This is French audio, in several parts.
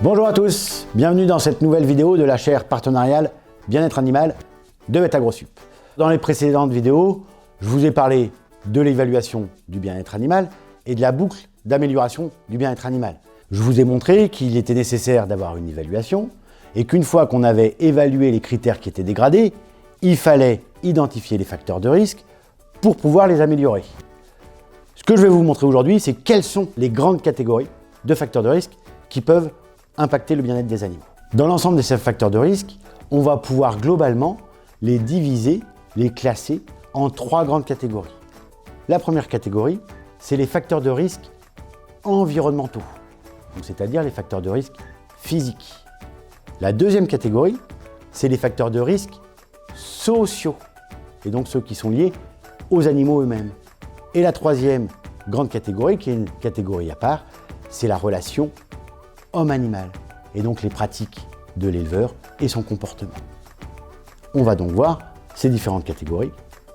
Bonjour à tous, bienvenue dans cette nouvelle vidéo de la chaire partenariale Bien-être animal de Vetagrosup. Dans les précédentes vidéos, je vous ai parlé de l'évaluation du bien-être animal et de la boucle d'amélioration du bien-être animal. Je vous ai montré qu'il était nécessaire d'avoir une évaluation et qu'une fois qu'on avait évalué les critères qui étaient dégradés, il fallait identifier les facteurs de risque pour pouvoir les améliorer. Ce que je vais vous montrer aujourd'hui, c'est quelles sont les grandes catégories de facteurs de risque qui peuvent impacter le bien-être des animaux. Dans l'ensemble de ces facteurs de risque, on va pouvoir globalement les diviser, les classer en trois grandes catégories. La première catégorie, c'est les facteurs de risque environnementaux, c'est-à-dire les facteurs de risque physiques. La deuxième catégorie, c'est les facteurs de risque sociaux, et donc ceux qui sont liés aux animaux eux-mêmes. Et la troisième grande catégorie, qui est une catégorie à part, c'est la relation homme-animal, et donc les pratiques de l'éleveur et son comportement. On va donc voir ces différentes catégories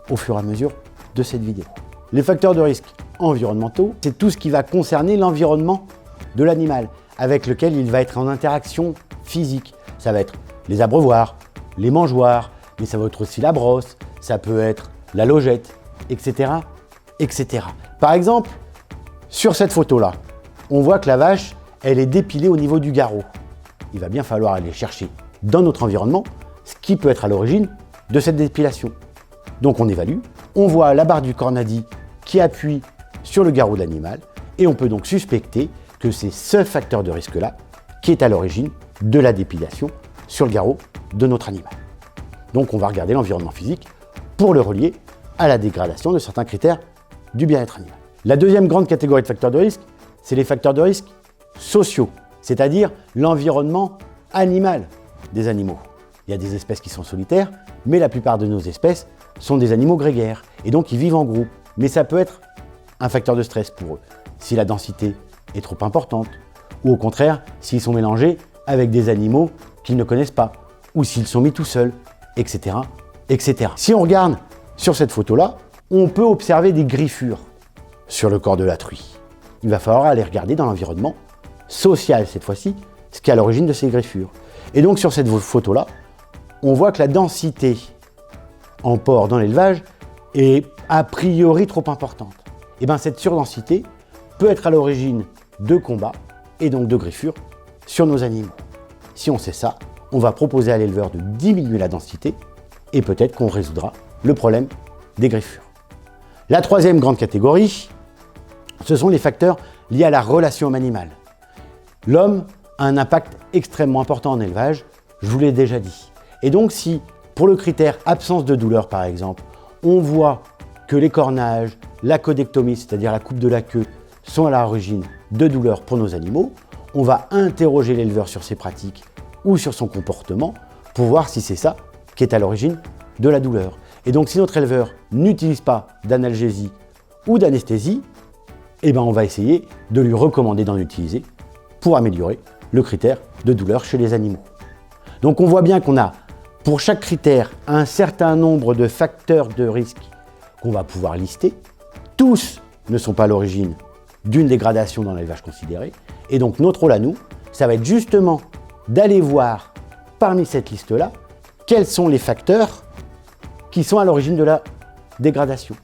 au fur et à mesure de cette vidéo. Les facteurs de risque environnementaux, c'est tout ce qui va concerner l'environnement de l'animal, avec lequel il va être en interaction physique. Ça va être les abreuvoirs, les mangeoires, mais ça va être aussi la brosse, ça peut être la logette, etc., etc. Par exemple, sur cette photo-là, on voit que la vache, elle est dépilée au niveau du garrot. Il va bien falloir aller chercher dans notre environnement ce qui peut être à l'origine de cette dépilation. Donc on évalue, on voit la barre du cornadi qui appuie sur le garrot de l'animal et on peut donc suspecter que c'est ce facteur de risque-là qui est à l'origine de la dépilation sur le garrot de notre animal. Donc on va regarder l'environnement physique pour le relier à la dégradation de certains critères du bien-être animal. La deuxième grande catégorie de facteurs de risque, c'est les facteurs de risque sociaux, c'est-à-dire l'environnement animal des animaux. Il y a des espèces qui sont solitaires, mais la plupart de nos espèces sont des animaux grégaires, et donc ils vivent en groupe. Mais ça peut être un facteur de stress pour eux, si la densité est trop importante, ou au contraire, s'ils sont mélangés avec des animaux qu'ils ne connaissent pas, ou s'ils sont mis tout seuls, etc., etc. Si on regarde sur cette photo-là, on peut observer des griffures sur le corps de la truie. Il va falloir aller regarder dans l'environnement social cette fois-ci, ce qui est à l'origine de ces griffures. Et donc sur cette photo-là, on voit que la densité en porc dans l'élevage est a priori trop importante. Et bien cette surdensité peut être à l'origine de combats et donc de griffures sur nos animaux. Si on sait ça, on va proposer à l'éleveur de diminuer la densité et peut-être qu'on résoudra le problème des griffures. La troisième grande catégorie, ce sont les facteurs liés à la relation homme-animal. L'homme a un impact extrêmement important en élevage, je vous l'ai déjà dit. Et donc si, pour le critère absence de douleur par exemple, on voit que les cornages, la caudectomie, c'est-à-dire la coupe de la queue, sont à l'origine de douleurs pour nos animaux, on va interroger l'éleveur sur ses pratiques ou sur son comportement pour voir si c'est ça qui est à l'origine de la douleur. Et donc si notre éleveur n'utilise pas d'analgésie ou d'anesthésie, eh ben on va essayer de lui recommander d'en utiliser pour améliorer le critère de douleur chez les animaux. Donc on voit bien qu'on a pour chaque critère un certain nombre de facteurs de risque qu'on va pouvoir lister. Tous ne sont pas à l'origine d'une dégradation dans l'élevage considéré. Et donc notre rôle à nous, ça va être justement d'aller voir parmi cette liste-là quels sont les facteurs qui sont à l'origine de la dégradation.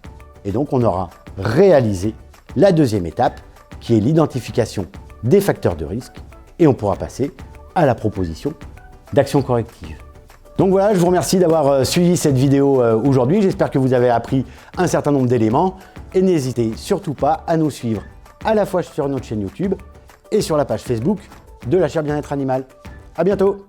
Et donc on aura réalisé la deuxième étape qui est l'identification des facteurs de risque et on pourra passer à la proposition d'actions correctives. Donc voilà, je vous remercie d'avoir suivi cette vidéo aujourd'hui. J'espère que vous avez appris un certain nombre d'éléments et n'hésitez surtout pas à nous suivre à la fois sur notre chaîne YouTube et sur la page Facebook de la chaire Bien-être Animal. À bientôt!